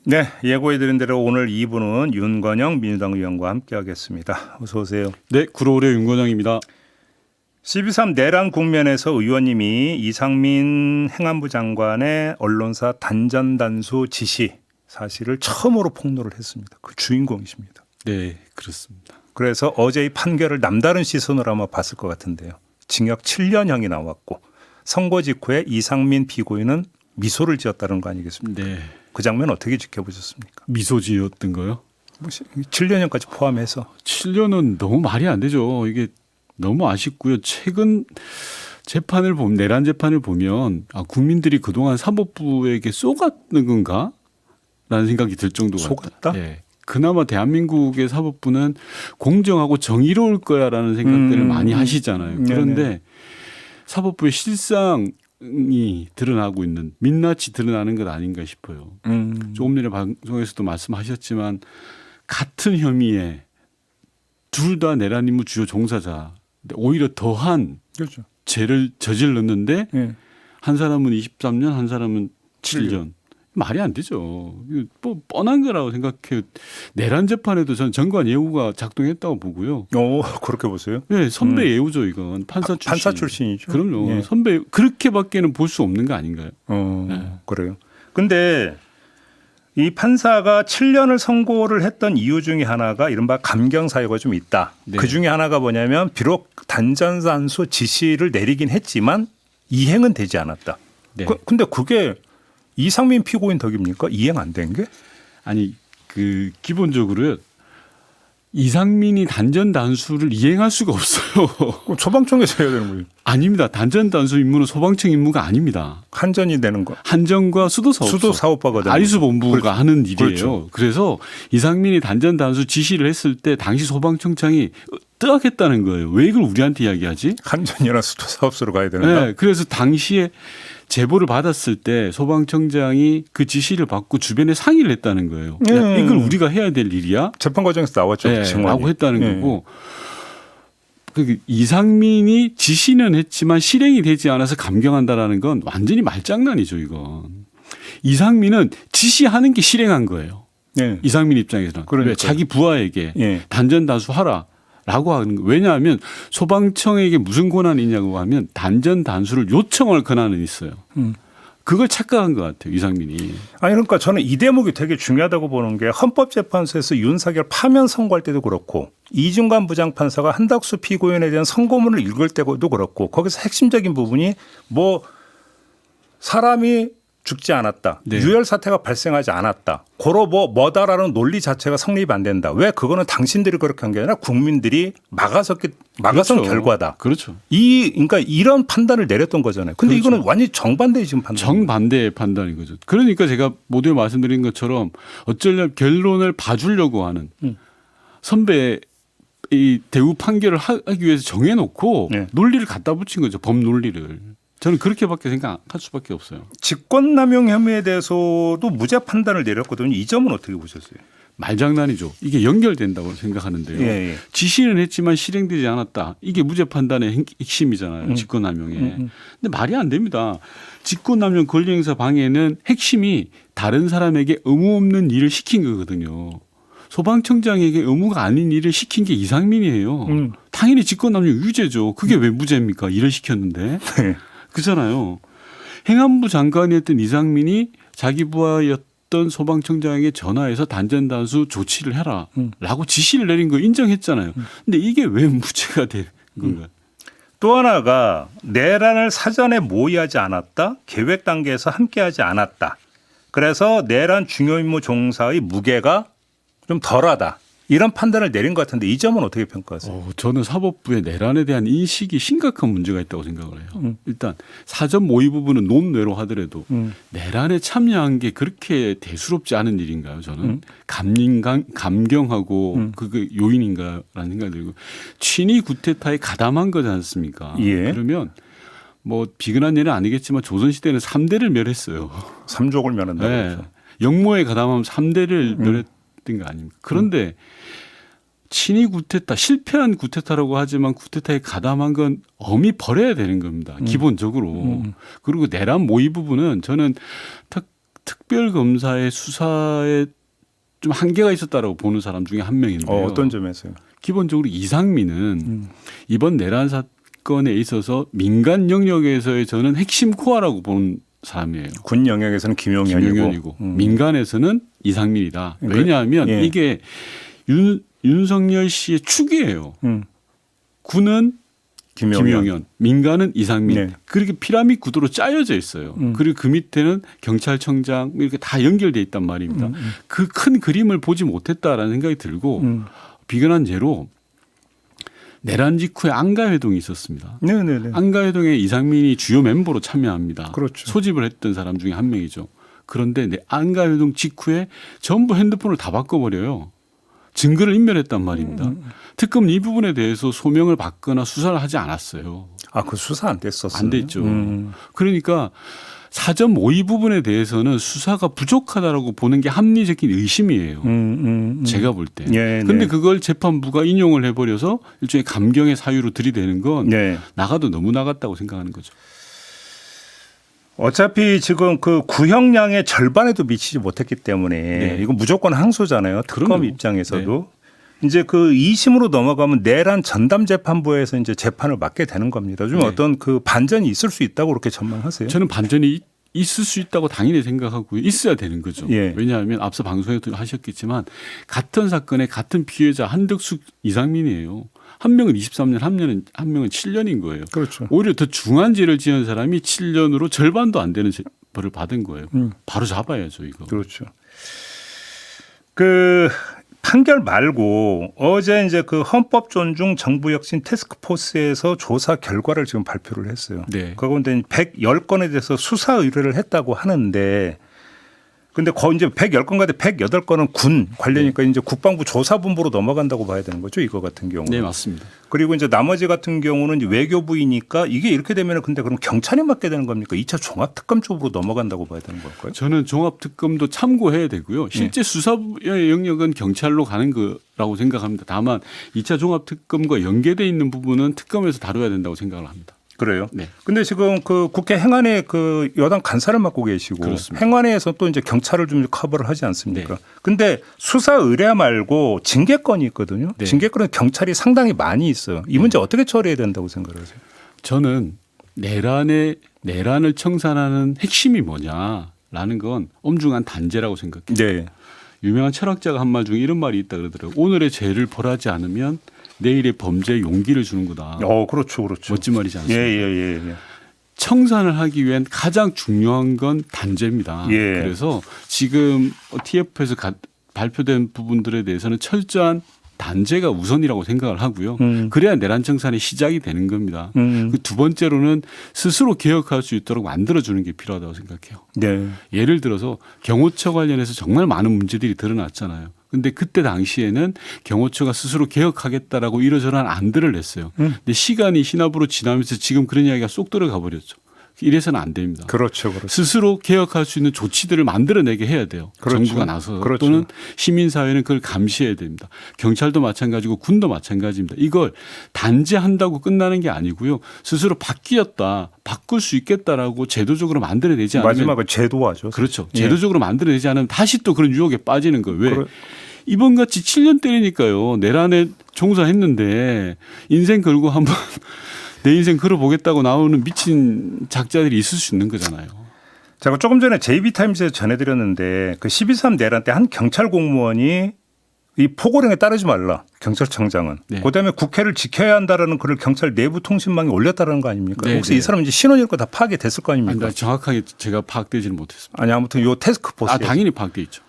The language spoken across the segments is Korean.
네, 예고해드린 대로 오늘 2부는 윤건영 민주당 의원과 함께하겠습니다. 어서 오세요. 네, 구로울의 윤건영입니다. 12.3 내란 국면에서 의원님이 이상민 행안부 장관의 언론사 단전단수 지시 사실을 처음으로 폭로를 했습니다. 그 주인공이십니다. 네, 그렇습니다. 그래서 어제 이 판결을 남다른 시선으로 아마 봤을 것 같은데요. 징역 7년형이 나왔고 선고 직후에 이상민 피고인은 미소를 지었다는 거 아니겠습니까? 네. 그 장면 어떻게 지켜보셨습니까? 미소 지었던 거요? 7년형까지 포함해서. 7년은 너무 말이 안 되죠. 이게 너무 아쉽고요. 최근 재판을 보면 내란 재판을 보면 국민들이 그동안 사법부에게 쏘갔는 건가? 라는 생각이 들 정도가 속았다? 네. 그나마 대한민국의 사법부는 공정하고 정의로울 거야라는 생각들을 많이 하시잖아요. 그런데 네네. 사법부의 실상이 드러나고 있는 민낯이 드러나는 것 아닌가 싶어요. 조금 전에 방송에서도 말씀하셨지만 같은 혐의에 둘 다 내란 임무 주요 종사자 오히려 더한 그렇죠. 죄를 저질렀는데 네. 한 사람은 23년 한 사람은 7년. 말이 안 되죠. 뭐 뻔한 거라고 생각해요. 내란 재판에도 전 정관 예우가 작동했다고 보고요. 그렇게 보세요? 네, 선배 예우죠 이건 판사 출신. 판사 출신이죠. 그럼요. 예. 선배 그렇게밖에는 볼 수 없는 거 아닌가요? 네. 그래요. 근데 이 판사가 7년을 선고를 했던 이유 중에 하나가 이른바 감경 사유가 좀 있다. 네. 그 중에 하나가 뭐냐면 비록 단전단수 지시를 내리긴 했지만 이행은 되지 않았다. 네. 근데 그게 이상민 피고인 덕입니까? 이행 안 된 게? 아니 그 기본적으로요. 이상민이 단전 단수를 이행할 수가 없어요. 그럼 소방청에서 해야 되는 거예요. 아닙니다. 단전 단수 임무는 소방청 임무가 아닙니다. 한전이 되는 거. 한전과 수도사업소. 수도사업부가 되는 아리수 본부가 그렇죠. 하는 일이에요. 그렇죠. 그래서 이상민이 단전 단수 지시를 했을 때 당시 소방청장이 뜨악했다는 거예요. 왜 이걸 우리한테 이야기하지? 한전이나 수도사업소로 가야 되는가? 네, 그래서 당시에 제보를 받았을 때 소방청장이 그 지시를 받고 주변에 상의를 했다는 거예요. 야, 이걸 우리가 해야 될 일이야? 재판 과정에서 나왔죠. 네, 증언이. 라고 했다는 네. 거고. 그 이상민이 지시는 했지만 실행이 되지 않아서 감경한다라는 건 완전히 말장난이죠, 이건. 이상민은 지시하는 게 실행한 거예요. 네. 이상민 입장에서는. 그러니까요. 왜 자기 부하에게 예. 단전단수하라. 라고 하는 거예요. 왜냐하면 소방청에게 무슨 권한이 있냐고 하면 단전단수를 요청할 권한은 있어요. 그걸 착각한 것 같아요. 이상민이. 아니 그러니까 저는 이 대목이 되게 중요하다고 보는 게 헌법재판소에서 윤석열 파면 선고할 때도 그렇고 이중관 부장판사가 한덕수 피고인에 대한 선고문을 읽을 때도 그렇고 거기서 핵심적인 부분이 뭐 사람이 죽지 않았다. 네. 유혈 사태가 발생하지 않았다. 고로 뭐다라는 논리 자체가 성립이 안 된다. 왜 그거는 당신들이 그렇게 한 게 아니라 국민들이 막아선 그렇죠. 결과다. 그렇죠. 그러니까 이런 판단을 내렸던 거잖아요. 근데 그렇죠. 이거는 완전히 정반대의 지금 판단. 정반대의 판단인 거죠. 그러니까 제가 모두에 말씀드린 것처럼 어쩌려면 결론을 봐주려고 하는 선배의 이 대우 판결을 하기 위해서 정해놓고 네. 논리를 갖다 붙인 거죠. 법 논리를. 저는 그렇게밖에 생각할 수밖에 없어요. 직권남용 혐의에 대해서도 무죄 판단을 내렸거든요. 이 점은 어떻게 보셨어요? 말장난이죠. 이게 연결된다고 생각하는데요. 예. 지시는 했지만 실행되지 않았다. 이게 무죄 판단의 핵심이잖아요. 직권남용에. 근데 말이 안 됩니다. 직권남용 권리행사 방해는 핵심이 다른 사람에게 의무 없는 일을 시킨 거거든요. 소방청장에게 의무가 아닌 일을 시킨 게 이상민이에요. 당연히 직권남용 유죄죠. 그게 왜 무죄입니까? 일을 시켰는데. 네. 그렇잖아요. 행안부 장관이었던 이상민이 자기 부하였던 소방청장에게 전화해서 단전단수 조치를 해라라고 지시를 내린 거 인정했잖아요. 근데 이게 왜 무죄가 된 건가요? 또 하나가 내란을 사전에 모의하지 않았다. 계획 단계에서 함께하지 않았다. 그래서 내란 중요 임무 종사의 무게가 좀 덜하다. 이런 판단을 내린 것 같은데 이 점은 어떻게 평가하세요? 저는 사법부의 내란에 대한 인식이 심각한 문제가 있다고 생각을 해요. 일단 사전 모의 부분은 논외로 하더라도 내란에 참여한 게 그렇게 대수롭지 않은 일인가요? 저는 감경하고 그게 요인인가라는 생각이 들고 친위 구테타에 가담한 거지 않습니까? 예. 그러면 뭐 비근한 예는 아니겠지만 조선시대는 3대를 멸했어요. 삼족을 면한다고 네. 그러죠. 영모에 가담하면 3대를 멸했던 거 아닙니까? 그런데 친위 구테타, 실패한 구테타라고 하지만 구테타에 가담한 건 엄히 벌해야 되는 겁니다. 기본적으로. 그리고 내란 모의 부분은 저는 특별검사의 수사에 좀 한계가 있었다라고 보는 사람 중에 한 명인데요. 어떤 점에서요? 기본적으로 이상민은 이번 내란 사건에 있어서 민간 영역에서의 저는 핵심 코어라고 보는 사람이에요. 군 영역에서는 김용현이고 민간에서는 이상민이다. 그러니까, 왜냐하면 예. 이게 윤석열 씨의 축이에요. 군은 김용현, 민간은 이상민. 네. 그렇게 피라미드 구도로 짜여져 있어요. 그리고 그 밑에는 경찰청장 이렇게 다 연결돼 있단 말입니다. 그 큰 그림을 보지 못했다라는 생각이 들고 비근한 예로 내란 직후에 안가회동이 있었습니다. 네네네. 안가회동에 이상민이 주요 멤버로 참여합니다. 그렇죠. 소집을 했던 사람 중에 한 명이죠. 그런데 안가회동 직후에 전부 핸드폰을 다 바꿔버려요. 증거를 인멸했단 말입니다. 특검은 이 부분에 대해서 소명을 받거나 수사를 하지 않았어요. 아, 그 수사 안 됐었어요. 안 됐죠. 그러니까 사전 모의 부분에 대해서는 수사가 부족하다라고 보는 게 합리적인 의심이에요. 제가 볼 때. 예, 그런데 네. 그걸 재판부가 인용을 해버려서 일종의 감경의 사유로 들이대는 건 네. 나가도 너무 나갔다고 생각하는 거죠. 어차피 지금 그 구형량의 절반에도 미치지 못했기 때문에 네. 이건 무조건 항소잖아요. 특검 그럼요. 입장에서도. 이제 그 2심으로 넘어가면 내란 전담 재판부에서 이제 재판을 맡게 되는 겁니다. 좀 네. 어떤 그 반전이 있을 수 있다고 그렇게 전망하세요? 저는 반전이 있을 수 있다고 당연히 생각하고요. 있어야 되는 거죠. 예. 왜냐하면 앞서 방송에도 하셨겠지만 같은 사건의 같은 피해자 한덕수 이상민이에요. 한 명은 23년, 한 명은 7년인 거예요. 그렇죠. 오히려 더 중한 죄를 지은 사람이 7년으로 절반도 안 되는 벌을 받은 거예요. 바로 잡아야죠, 이거. 그렇죠. 그 판결 말고 어제 이제 그 헌법 존중 정부 혁신 테스크포스에서 조사 결과를 지금 발표를 했어요. 네. 그건데 110건에 대해서 수사 의뢰를 했다고 하는데 근데 거의 이제 110건 가운데 108건은 군 관련이니까 이제 국방부 조사본부로 넘어간다고 봐야 되는 거죠. 이거 같은 경우는. 네, 맞습니다. 그리고 이제 나머지 같은 경우는 이제 외교부이니까 이게 이렇게 되면 근데 그럼 경찰이 맡게 되는 겁니까? 2차 종합특검 쪽으로 넘어간다고 봐야 되는 걸까요? 저는 종합특검도 참고해야 되고요. 실제 수사의 영역은 경찰로 가는 거라고 생각합니다. 다만 2차 종합특검과 연계되어 있는 부분은 특검에서 다뤄야 된다고 생각을 합니다. 그래요? 네. 근데 지금 그 국회 행안위 그 여당 간사를 맡고 계시고 그렇습니다. 행안위에서 또 이제 경찰을 좀 커버를 하지 않습니까? 네. 근데 수사 의뢰 말고 징계건이 있거든요. 네. 징계건은 경찰이 상당히 많이 있어요. 이 문제 어떻게 처리해야 된다고 생각하세요? 저는 내란을 청산하는 핵심이 뭐냐라는 건 엄중한 단죄라고 생각해요. 네. 유명한 철학자가 한 말 중에 이런 말이 있다 그러더라고요. 오늘의 죄를 벌하지 않으면 내일의 범죄에 용기를 주는 거다. 그렇죠, 그렇죠. 멋진 말이지 않습니까? 예. 청산을 하기 위한 가장 중요한 건 단죄입니다. 예. 그래서 지금 TF에서 발표된 부분들에 대해서는 철저한 단죄가 우선이라고 생각을 하고요. 그래야 내란 청산의 시작이 되는 겁니다. 그 두 번째로는 스스로 개혁할 수 있도록 만들어주는 게 필요하다고 생각해요. 네. 예를 들어서 경호처 관련해서 정말 많은 문제들이 드러났잖아요. 근데 그때 당시에는 경호처가 스스로 개혁하겠다라고 이러저러한 안들을 냈어요. 근데 시간이 신압으로 지나면서 지금 그런 이야기가 쏙 들어가 버렸죠. 이래서는 안 됩니다. 그렇죠. 스스로 개혁할 수 있는 조치들을 만들어내게 해야 돼요. 그렇죠. 정부가 나서 그렇죠. 또는 시민사회는 그걸 감시해야 됩니다. 경찰도 마찬가지고 군도 마찬가지입니다. 이걸 단죄한다고 끝나는 게 아니고요. 스스로 바꿀 수 있겠다라고 제도적으로 만들어내지 않으면 마지막은 제도화죠. 그렇죠. 예. 제도적으로 만들어내지 않으면 다시 또 그런 유혹에 빠지는 거예요. 왜? 그래. 이번 같이 7년 때리니까요. 내란에 종사했는데 인생 걸고 한번 내 인생 걸어보겠다고 나오는 미친 작자들이 있을 수 있는 거잖아요. 제가 조금 전에 JB타임즈에서 전해드렸는데 그 12.3 내란 때 한 경찰 공무원이 이 포고령에 따르지 말라. 경찰청장은. 네. 그다음에 국회를 지켜야 한다라는 글을 경찰 내부 통신망에 올렸다는 거 아닙니까? 네, 혹시 네. 이 사람 이제 신원일 거 다 파악이 됐을 거 아닙니까? 아니, 정확하게 제가 파악되지는 못했습니다. 아니 아무튼 요 테스크포스 당연히 파악돼 있죠.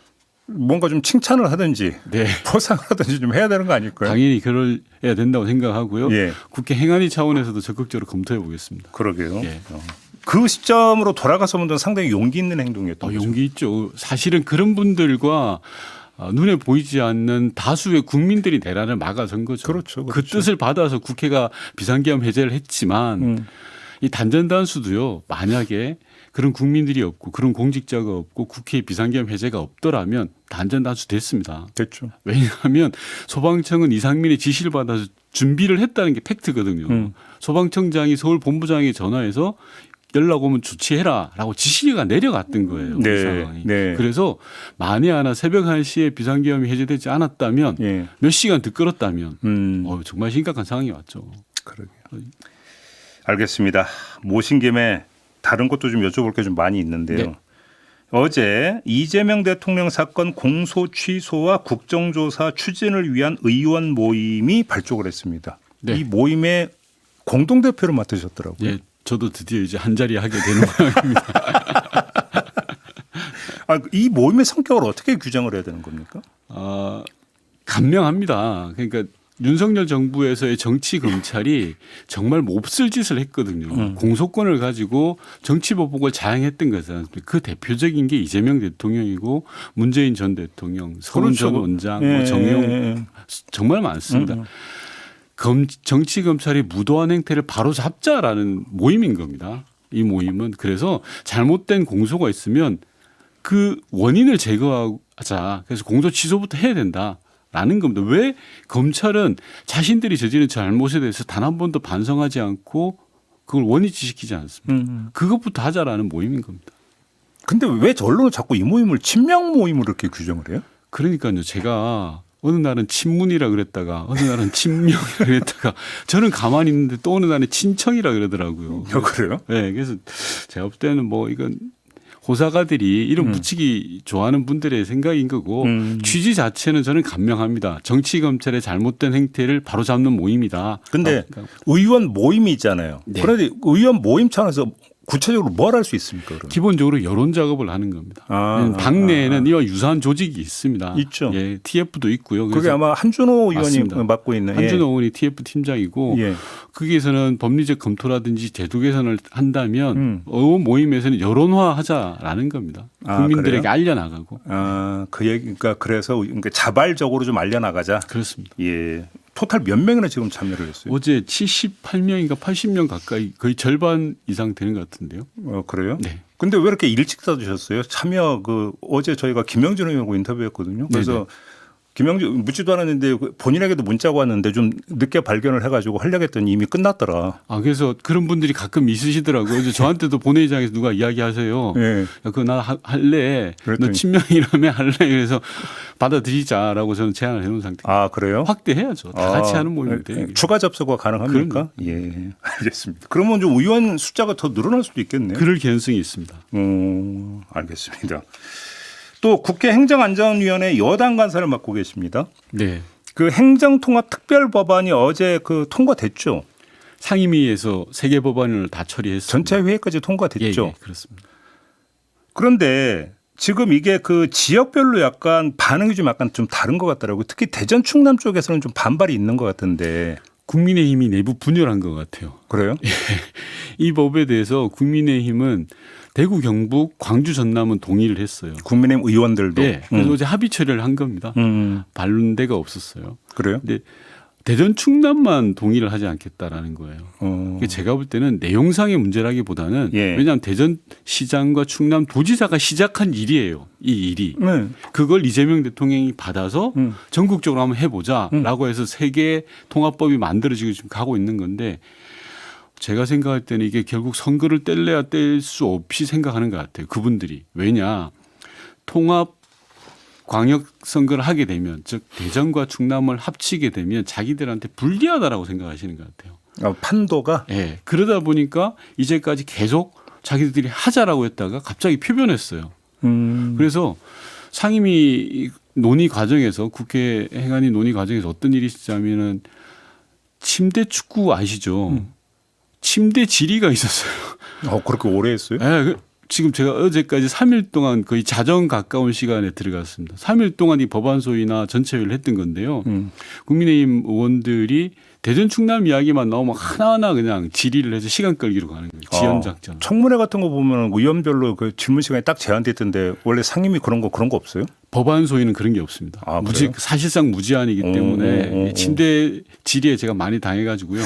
뭔가 좀 칭찬을 하든지 네. 포상을 하든지 좀 해야 되는 거 아닐까요? 당연히 그럴해야 된다고 생각하고요. 예. 국회 행안위 차원에서도 적극적으로 검토해 보겠습니다. 그러게요. 예. 그 시점으로 돌아가서 보면 상당히 용기 있는 행동이었던 거죠. 용기 있죠. 사실은 그런 분들과 눈에 보이지 않는 다수의 국민들이 내란을 막아선 거죠. 그렇죠. 그 뜻을 받아서 국회가 비상계엄 해제를 했지만 이 단전단수도요. 만약에 그런 국민들이 없고 그런 공직자가 없고 국회에 비상계엄 해제가 없더라면 단전단수 됐습니다. 됐죠. 왜냐하면 소방청은 이상민의 지시를 받아서 준비를 했다는 게 팩트거든요. 소방청장이 서울 본부장에 전화해서 연락 오면 조치해라라고 지시가 내려갔던 거예요. 네. 그 상황이. 네. 그래서 만에 하나 새벽 1시에 비상계엄이 해제되지 않았다면 예. 몇 시간 더 끌었다면 정말 심각한 상황이 왔죠. 그러게요. 알겠습니다. 모신 김에 다른 것도 좀 여쭤볼 게 좀 많이 있는데요. 네. 어제 이재명 대통령 사건 공소 취소와 국정조사 추진을 위한 의원 모임이 발족을 했습니다. 네. 이 모임의 공동대표를 맡으셨더라고요. 예, 저도 드디어 이제 한 자리 하게 되는 모양입니다. 이 모임의 성격을 어떻게 규정을 해야 되는 겁니까? 감명합니다. 그러니까 윤석열 정부에서의 정치 검찰이 정말 몹쓸 짓을 했거든요. 공소권을 가지고 정치 보복을 자행했던 것은 그 대표적인 게 이재명 대통령이고 문재인 전 대통령, 서훈 전 원장, 예. 정용 정말 많습니다. 정치 검찰이 무도한 행태를 바로 잡자라는 모임인 겁니다. 이 모임은 그래서 잘못된 공소가 있으면 그 원인을 제거하자. 그래서 공소 취소부터 해야 된다라는 겁니다. 왜 검찰은 자신들이 저지른 잘못에 대해서 단 한 번도 반성하지 않고 그걸 원위치시키지 않습니다. 그것부터 하자라는 모임인 겁니다. 근데 왜 언론은 자꾸 이 모임을 친명 모임으로 이렇게 규정을 해요? 그러니까요. 제가 어느 날은 친문이라 그랬다가 어느 날은 친명이라 그랬다가 저는 가만히 있는데 또 어느 날은 친청이라 그러더라고요. 그래요? 네, 그래서 제가 볼 때는 뭐 이건 호사가들이 이름 붙이기 좋아하는 분들의 생각인 거고 취지 자체는 저는 감명합니다. 정치 검찰의 잘못된 행태를 바로잡는 모임이다. 근데 의원 모임이 있잖아요. 네. 그런데 의원 모임 차원에서 구체적으로 뭘 할 수 있습니까? 그러면? 기본적으로 여론 작업을 하는 겁니다. 당내에는 이와 유사한 조직이 있습니다. 있죠. 예, TF도 있고요. 그게 아마 한준호 의원이 맞습니다. 맡고 있는. 한준호 의원이 TF 팀장이고 예. 거기에서는 법리적 검토라든지 제도 개선을 한다면 의원 모임에서는 여론화하자라는 겁니다. 국민들에게 그래요? 알려나가고. 그 얘기가 그래서 그러니까 자발적으로 좀 알려나가자. 그렇습니다. 예. 토탈 몇 명이나 지금 참여를 했어요? 어제 78명인가 80명 가까이 거의 절반 이상 되는 것 같은데요. 그래요? 네. 근데 왜 이렇게 일찍 써주셨어요? 참여 어제 저희가 김영준 의원하고 인터뷰했거든요. 그래서 네네. 김영준 묻지도 않았는데 본인에게도 문자가 왔는데 좀 늦게 발견을 해가지고 하려고 했더니 이미 끝났더라. 그래서 그런 분들이 가끔 있으시더라고요. 이제 저한테도 본회의장에서 누가 이야기하세요. 예. 그거 나 할래. 그랬더니. 너 친명이라면 할래. 그래서 받아들이자라고 저는 제안을 해놓은 상태입니다. 그래요? 확대해야죠. 다 같이 하는 모임인데. 추가 접수가 가능합니까? 예, 알겠습니다. 그러면 좀 의원 숫자가 더 늘어날 수도 있겠네요. 그럴 개연성이 있습니다. 알겠습니다. 또 국회 행정안전위원회 여당 간사를 맡고 계십니다. 네. 그 행정통합 특별법안이 어제 통과됐죠. 상임위에서 3개 법안을 다 처리했습니다. 전체 회의까지 통과됐죠. 예, 그렇습니다. 그런데 지금 이게 그 지역별로 약간 반응이 좀 약간 좀 다른 것 같더라고요. 특히 대전 충남 쪽에서는 좀 반발이 있는 것 같은데. 국민의힘이 내부 분열한 것 같아요. 그래요? 이 법에 대해서 국민의힘은 대구, 경북, 광주, 전남은 동의를 했어요. 국민의힘 의원들도. 네. 그래서 어제 합의 처리를 한 겁니다. 반대가 없었어요. 그래요? 근데 대전 충남만 동의를 하지 않겠다라는 거예요. 제가 볼 때는 내용상의 문제라기보다는 예. 왜냐하면 대전시장과 충남 도지사가 시작한 일이에요. 이 일이. 네. 그걸 이재명 대통령이 받아서 전국적으로 한번 해보자라고 해서 3개 통합법이 만들어지고 지금 가고 있는 건데 제가 생각할 때는 이게 결국 선거를 뗄래야 뗄 수 없이 생각하는 것 같아요. 그분들이. 왜냐. 통합 광역 선거를 하게 되면 즉 대전과 충남을 합치게 되면 자기들한테 불리하다라고 생각하시는 것 같아요. 판도가? 네. 그러다 보니까 이제까지 계속 자기들이 하자라고 했다가 갑자기 표변했어요. 그래서 상임위 논의 과정에서 국회 행안위 논의 과정에서 어떤 일이 있었냐면은 침대 축구 아시죠? 침대 질의가 있었어요. 그렇게 오래 했어요? 네. 지금 제가 어제까지 3일 동안 거의 자정 가까운 시간에 들어갔습니다. 3일 동안 이 법안 소위나 전체회의를 했던 건데요. 국민의힘 의원들이 대전 충남 이야기만 나오면 하나하나 그냥 질의를 해서 시간 끌기로 가는 거예요. 지연 작전. 청문회 같은 거 보면 의원별로 그 질문 시간이 딱 제한돼 있던데 원래 상임위 그런 거 없어요? 법안 소위는 그런 게 없습니다. 사실상 무제한이기 때문에 침대 질의에 제가 많이 당해가지고요.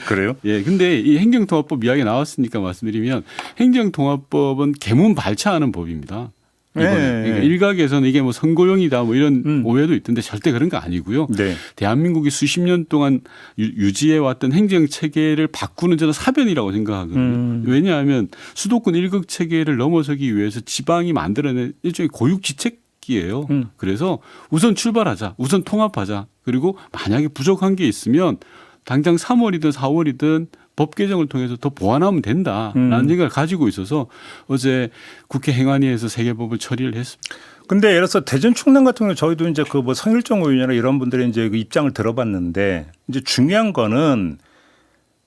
그래요? 예, 근데 이 행정통합법 이야기 나왔으니까 말씀드리면 행정통합법은 계문 발차하는 법입니다. 이번에. 네. 그러니까 일각에서는 이게 뭐 선거용이다 뭐 이런 오해도 있던데 절대 그런 거 아니고요. 네. 대한민국이 수십 년 동안 유지해왔던 행정 체계를 바꾸는 저는 사변이라고 생각하거든요. 왜냐하면 수도권 일극 체계를 넘어서기 위해서 지방이 만들어낸 일종의 고육지책이에요. 그래서 우선 출발하자, 우선 통합하자. 그리고 만약에 부족한 게 있으면 당장 3월이든 4월이든 법 개정을 통해서 더 보완하면 된다라는 생각을 가지고 있어서 어제 국회 행안위에서 세 개 법을 처리를 했습니다. 근데 예를 들어서 대전 충남 같은 경우 저희도 이제 그 뭐 성일종 의원이나 이런 분들의 이제 그 입장을 들어봤는데 이제 중요한 거는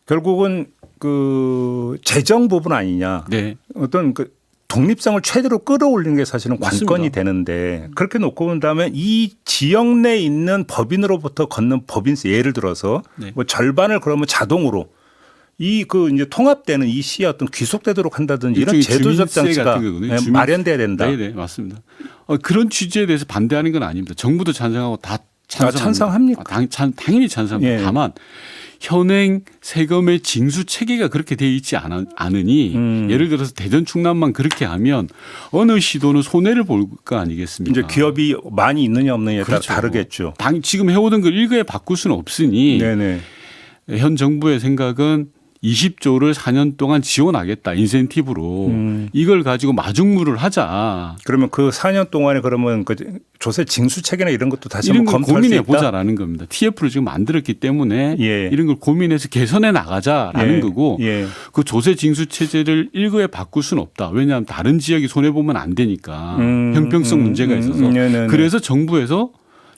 결국은 그 재정 부분 아니냐. 네. 어떤 그 독립성을 최대로 끌어올리는 게 사실은 관건이 맞습니다. 되는데 그렇게 놓고 본다면 이 지역 내에 있는 법인으로부터 걷는 법인세 예를 들어서 네. 뭐 절반을 그러면 자동으로 이 그 이제 통합되는 이 시에 어떤 귀속되도록 한다든지 이런 일종의 제도적 주민세 장치가 같은 거거든요. 예, 마련돼야 된다. 네, 맞습니다. 그런 취지에 대해서 반대하는 건 아닙니다. 정부도 찬성하고 다 찬성합니다. 찬성합니까? 당연히 찬성합니다. 예. 다만 현행 세금의 징수 체계가 그렇게 되어 있지 않으니 예를 들어서 대전 충남만 그렇게 하면 어느 시도는 손해를 볼 거 아니겠습니까? 이제 기업이 많이 있느냐 없느냐에 따라 그렇죠. 다르겠죠. 지금 해오던 걸 일거에 바꿀 수는 없으니 네네. 현 정부의 생각은 20조를 4년 동안 지원하겠다 인센티브로 이걸 가지고 마중물을 하자. 그러면 그 4년 동안에 그러면 그 조세 징수 체계나 이런 것도 다시 이런 한번 걸 검토할 수 고민해 있다. 보자라는 겁니다. TF를 지금 만들었기 때문에 예. 이런 걸 고민해서 개선해 나가자라는 예. 거고 예. 그 조세 징수 체제를 일거에 바꿀 수는 없다. 왜냐하면 다른 지역이 손해 보면 안 되니까 형평성 문제가 있어서 네네네. 그래서 정부에서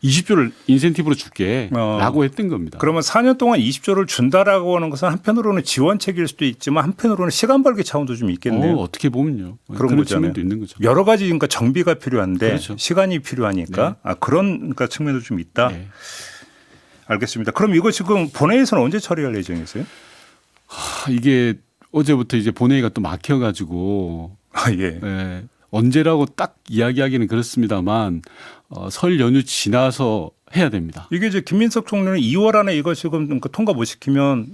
20조를 인센티브로 줄게라고 했던 겁니다. 그러면 4년 동안 20조를 준다라고 하는 것은 한편으로는 지원책일 수도 있지만 한편으로는 시간 벌기 차원도 좀 있겠네요. 어떻게 보면요. 그런 거잖아요. 측면도 있는 거죠. 여러 가지 그러니까 정비가 필요한데 그렇죠. 시간이 필요하니까 그런 그러니까 측면도 좀 있다. 네. 알겠습니다. 그럼 이거 지금 본회의에서는 언제 처리할 예정이세요? 이게 어제부터 이제 본회의가 또 막혀가지고 아 예. 언제라고 딱 이야기하기는 그렇습니다만 설 연휴 지나서 해야 됩니다. 이게 이제 김민석 총리는 2월 안에 이거 지금 그러니까 통과 못 시키면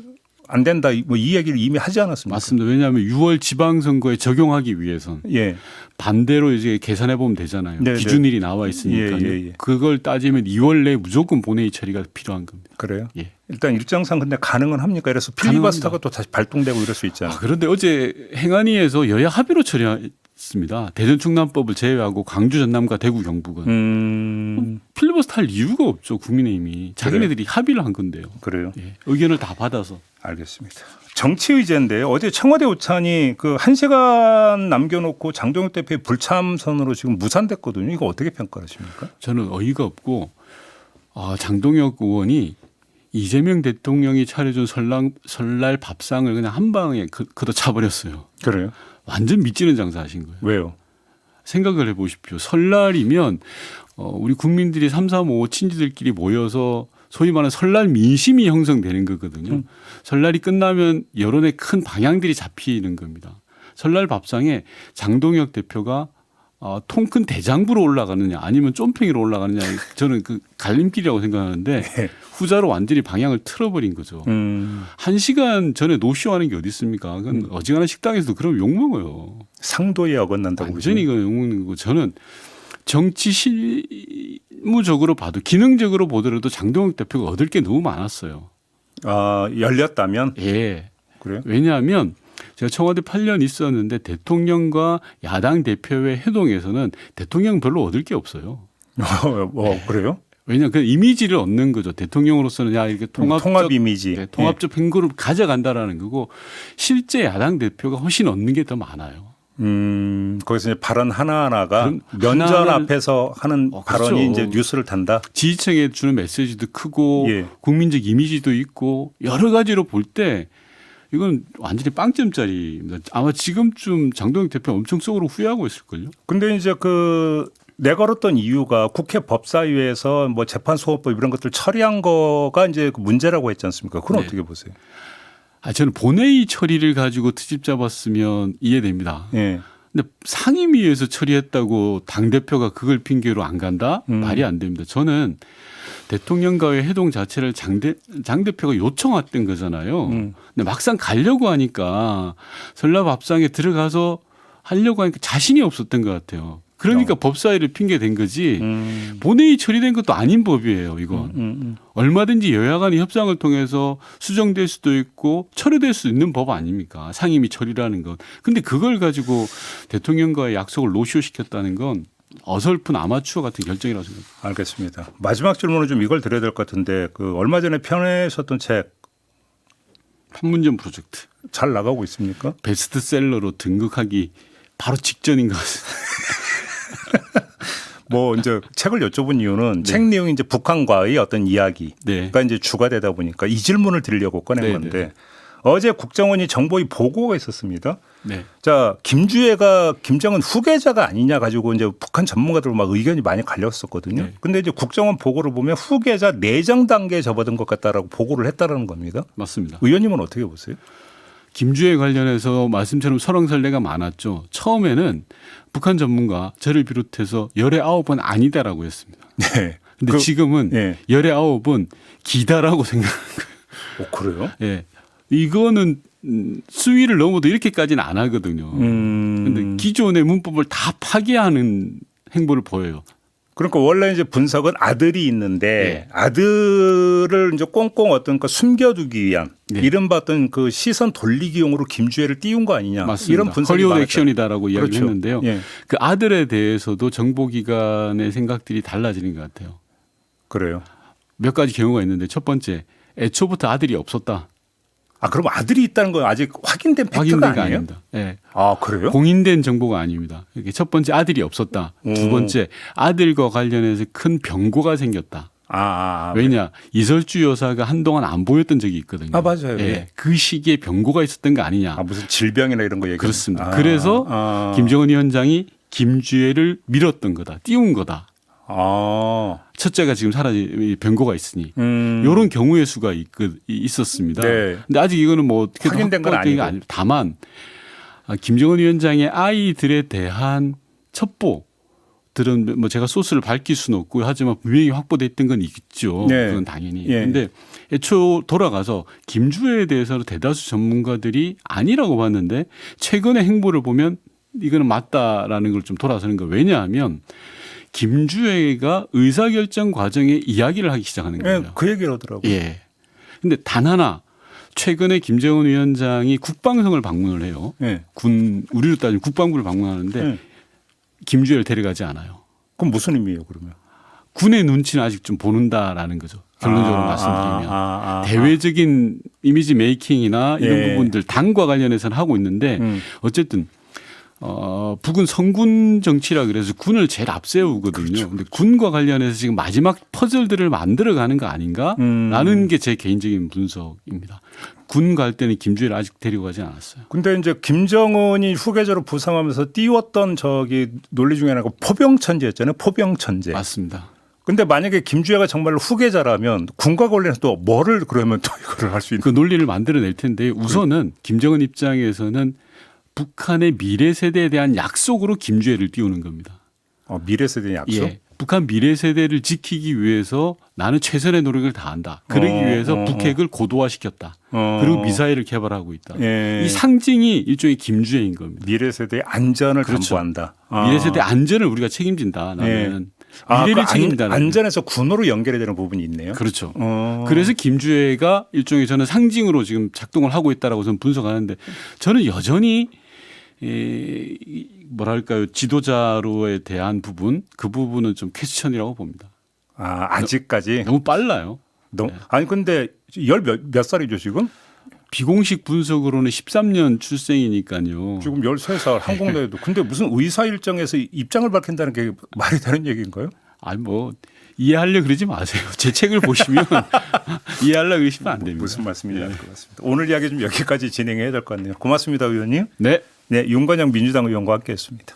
안 된다. 뭐 이 얘기를 이미 하지 않았습니까? 맞습니다. 왜냐하면 6월 지방선거에 적용하기 위해선 예. 반대로 이제 계산해 보면 되잖아요. 네네. 기준일이 나와 있으니까요. 예. 그걸 따지면 2월 내에 무조건 본회의 처리가 필요한 겁니다. 그래요? 예. 일단 일정상 근데 가능은 합니까? 그래서 필리버스터가 또 다시 발동되고 이럴 수 있잖아요. 그런데 어제 행안위에서 여야 합의로 처리했습니다. 대전 충남법을 제외하고 광주 전남과 대구 경북은 필리버스터 할 이유가 없죠. 국민의힘이 자기네들이 합의를 한 건데요. 그래요? 예. 의견을 다 받아서. 알겠습니다. 정치 의제인데 어제 청와대 오찬이 그 1시간 남겨놓고 장동혁 대표의 불참선으로 지금 무산됐거든요. 이거 어떻게 평가하십니까? 저는 어이가 없고 장동혁 의원이 이재명 대통령이 차려준 설날 밥상을 그냥 한 방에 걷어차버렸어요. 그래요? 완전 미치는 장사하신 거예요. 왜요? 생각을 해보십시오. 설날이면 우리 국민들이 3, 3, 5 친지들끼리 모여서 소위 말하는 설날 민심이 형성되는 거거든요. 설날이 끝나면 여론의 큰 방향들이 잡히는 겁니다. 설날 밥상에 장동혁 대표가 통 큰 대장부로 올라가느냐 아니면 쫌팽이로 올라가느냐 저는 그 갈림길이라고 생각하는데 후자로 완전히 방향을 틀어버린 거죠. 1시간 전에 노쇼하는 게 어디 있습니까? 그건 어지간한 식당에서도 그러면 욕먹어요. 상도에 어긋난다고 완전히 이거 욕먹는 거고 저는 정치 실무적으로 봐도 기능적으로 보더라도 장동혁 대표가 얻을 게 너무 많았어요. 열렸다면? 예. 그래요? 왜냐하면 제가 청와대 8년 있었는데 대통령과 야당 대표의 회동에서는 대통령 별로 얻을 게 없어요. 그래요? 왜냐하면 그 이미지를 얻는 거죠. 대통령으로서는 이렇게 통합 이미지. 네, 통합적 행보를 가져간다라는 거고 실제 야당 대표가 훨씬 얻는 게 더 많아요. 거기서 이제 발언 하나하나가 면전 앞에서 하는 발언이 그렇죠. 이제 뉴스를 탄다. 지지층에 주는 메시지도 크고 예. 국민적 이미지도 있고 여러 가지로 볼 때 이건 완전히 빵점짜리입니다. 아마 지금쯤 장동혁 대표 엄청 속으로 후회하고 있을걸요. 근데 이제 내걸었던 이유가 국회 법사위에서 뭐 재판소원법 이런 것들 처리한 거가 이제 문제라고 했지 않습니까? 그건 네. 어떻게 보세요? 저는 본회의 처리를 가지고 트집 잡았으면 이해됩니다. 예. 근데 상임위에서 처리했다고 당대표가 그걸 핑계로 안 간다? 말이 안 됩니다. 저는 대통령과의 회동 자체를 장 대표가 요청했던 거잖아요. 근데 막상 가려고 하니까 설날 밥상에 들어가서 하려고 하니까 자신이 없었던 것 같아요. 그러니까 법사위를 핑계 댄 거지 본회의 처리된 것도 아닌 법이에요. 이건 얼마든지 여야 간의 협상을 통해서 수정될 수도 있고 철회될 수 있는 법 아닙니까? 상임위 처리라는 건. 근데 그걸 가지고 대통령과의 약속을 노쇼시켰다는 건 어설픈 아마추어 같은 결정이라고 생각합니다. 알겠습니다. 마지막 질문은 좀 이걸 드려야 될 것 같은데 그 얼마 전에 펴내셨던 책 잘 판문점 프로젝트 나가고 있습니까? 베스트셀러로 등극하기 바로 직전인 것 같습니다. 뭐 이제 책을 여쭤본 이유는 책 내용이 이제 북한과의 어떤 이야기가 이제 주가 되다 보니까 이 질문을 드리려고 꺼낸 건데 어제 국정원이 정보위 보고가 있었습니다. 네. 자, 김정은 후계자가 아니냐 가지고 이제 북한 전문가들 막 의견이 많이 갈렸었거든요. 네. 근데 이제 국정원 보고를 보면 후계자 내정 단계에 접어든 것 같다라고 보고를 했다라는 겁니다. 맞습니다. 의원님은 어떻게 보세요? 김주혜 관련해서 말씀처럼 설왕설래가 많았죠. 처음에는 북한 전문가 저를 비롯해서 열의 9은 아니다라고 했습니다. 네. 근데 지금은 열의 9은 기다라고 생각하는 거예요. 그래요? 예. 이거는 수위를 넘어도 이렇게까지는 안 하거든요. 근데 기존의 문법을 다 파괴하는 행보를 보여요. 그러니까 원래 이제 분석은 아들이 있는데 아들을 이제 꽁꽁 어떤 그 숨겨두기 위한 이른바 어떤 그 시선 돌리기용으로 김주혜를 띄운 거 아니냐. 맞습니다. 이런 분석이 허리우드 액션이다라고 이야기를 했는데요. 예. 그 아들에 대해서도 정보기관의 생각들이 달라지는 것 같아요. 그래요. 몇 가지 경우가 있는데 첫 번째 애초부터 아들이 없었다. 그럼 아들이 있다는 건 아직 확인된 팩트가 아니에요? 아닙니다. 네. 그래요? 공인된 정보가 아닙니다. 이게 첫 번째 아들이 없었다. 두 번째 아들과 관련해서 큰 병고가 생겼다. 왜냐 이설주 여사가 한동안 안 보였던 적이 있거든요. 맞아요. 예. 그 시기에 병고가 있었던 거 아니냐. 무슨 질병이나 이런 거 얘기. 그렇습니다. 그래서 김정은 위원장이 김주혜를 밀었던 거다. 띄운 거다. 첫째가 지금 병고가 있으니 이런 경우의 수가 있었습니다. 근데 아직 이거는 뭐 어떻게 확인된 건 아니고. 다만 김정은 위원장의 아이들에 대한 첩보들은 뭐 제가 소스를 밝힐 수는 없고요. 하지만 분명히 확보됐던 건 있죠. 그건 당연히. 그런데 애초 돌아가서 김주혜에 대해서는 대다수 전문가들이 아니라고 봤는데 최근의 행보를 보면 이거는 맞다라는 걸 좀 돌아서는 거예요. 왜냐하면 김주혜가 의사결정 과정에 이야기를 하기 시작하는 거예요. 그 얘기를 하더라고요. 예. 근데 단 하나 최근에 김정은 위원장이 국방성을 방문을 해요. 우리로 따지면 국방부를 방문하는데 김주혜를 데려가지 않아요. 그럼 무슨 의미예요, 그러면? 군의 눈치는 아직 좀 보는다라는 거죠. 결론적으로 말씀드리면. 대외적인 이미지 메이킹이나 이런 부분들 당과 관련해서는 하고 있는데 어쨌든 북은 성군 정치라 그래서 군을 제일 앞세우거든요. 근데 군과 관련해서 지금 마지막 퍼즐들을 만들어가는 거 아닌가라는 게 제 개인적인 분석입니다. 군 갈 때는 김주혜를 아직 데리고 가지 않았어요. 근데 이제 김정은이 후계자로 부상하면서 띄웠던 논리 중에 하나가 포병천재였잖아요. 포병천재. 맞습니다. 근데 만약에 김주혜가 정말 후계자라면 군과 관련해서 또 뭐를 그러면 또 이거를 할 수 있는. 그 논리를 만들어낼 텐데 우선은 김정은 입장에서는 북한의 미래 세대에 대한 약속으로 김주혜를 띄우는 겁니다. 미래 세대 약속? 북한 미래 세대를 지키기 위해서 나는 최선의 노력을 다한다. 그러기 위해서 북핵을 고도화시켰다. 그리고 미사일을 개발하고 있다. 이 상징이 일종의 김주혜인 겁니다. 미래 세대의 안전을 담보한다. 미래 세대 안전을 우리가 책임진다. 나는 미래를 책임진다. 안전에서 군으로 연결이 되는 부분이 있네요. 그렇죠. 그래서 김주혜가 일종의 저는 상징으로 지금 작동을 하고 있다라고 저는 분석하는데 저는 여전히 뭐랄까요 지도자로에 대한 부분 그 부분은 좀 퀘스천이라고 봅니다. 아직까지 너무 빨라요. 아니 근데 몇 살이죠 지금? 비공식 분석으로는 13년 출생이니까요. 지금 13살 한국 나이도. 근데 무슨 의사 일정에서 입장을 밝힌다는 게 말이 되는 얘기인가요? 뭐 이해하려고 그러지 마세요. 제 책을 보시면 이해하려고 그러시면 안 됩니다. 무슨 말씀인지 알 것 같습니다. 오늘 이야기 좀 여기까지 진행해야 될 것 같네요. 고맙습니다, 의원님. 네. 윤건영 민주당 의원과 함께했습니다.